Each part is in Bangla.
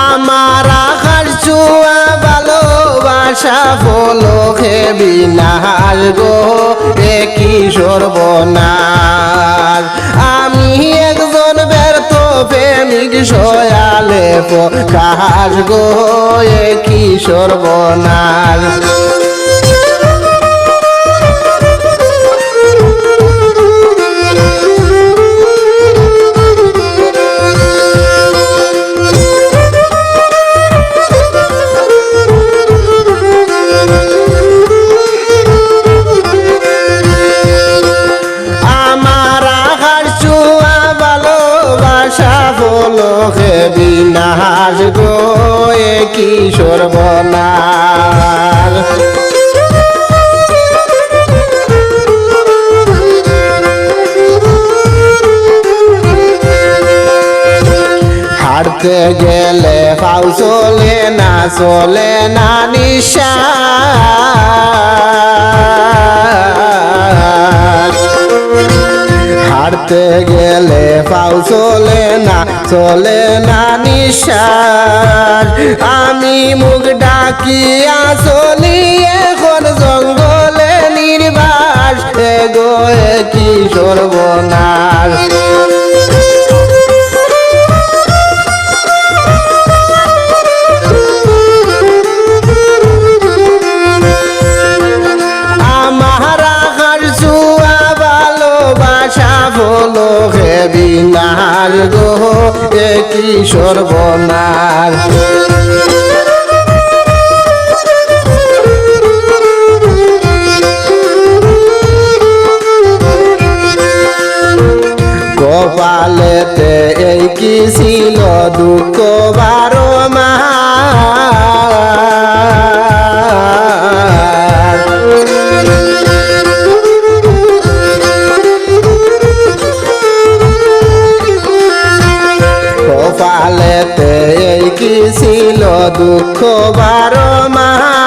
আমার আকাশ ছোঁয়া ভালোবাসা পলকে বিনাশ গো একই সর্বনাশ আমি একজন ব্যর্থ প্রেমিক সয়ালে প্রকাশ গো একই সর্বনাশ পলকে বিনাশ গো একই সর্বনাশ হাঁটতে গেলে পাও চলে না নিঃশ্বাস হাঁটতে গেলে পাও চলে না নিঃশ্বাস আমি মুখ ডাকিয়া চলি এখন জঙ্গলে নির্বাস গো কি সর্বনাশ পলকে বিনাশ গো একই সর্বনাশ কপালেতে এই কি ছিল দুঃখ 12 মাস কপালেতে এই কি ছিল দুঃখ 12 মাস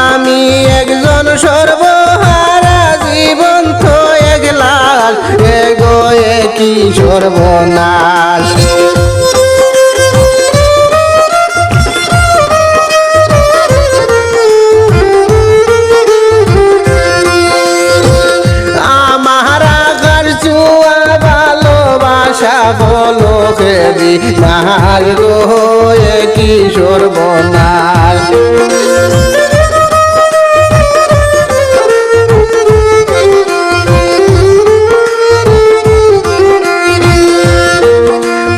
আমি একজন সর্বহারা জীবন তো একলাল এগো একই সর্বনাশ পলকে বিনাশ গো একই সর্বনাশ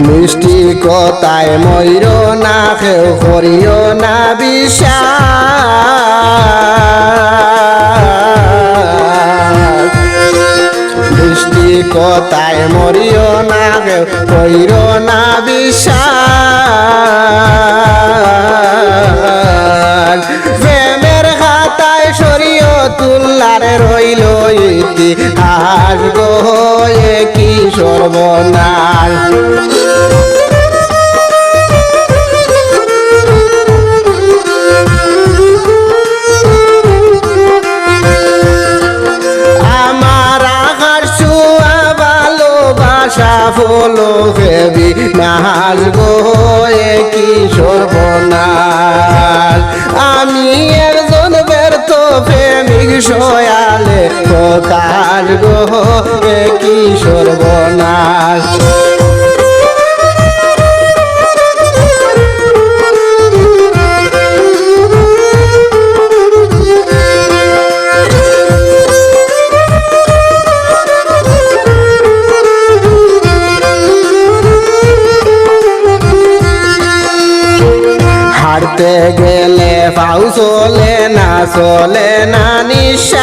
মিষ্টি কথায় ময়ূর না কেউ করিও না বিশ্বাস মিষ্টি কথায় মরিও না কেউ কইরো না বিশ্বাস প্রেমের খাতায় শরীয়তুল্লাহর রইল ইতিহাস গো একই সর্বনাশ পলকে বিনাশ গো একই সর্বনাশ আমি একজন ব্যর্থ প্রেমিক সয়ালে প্রকাশ গো একই সর্বনাশ হাঁটতে গেলে পাও চলে না নিঃশ্বাস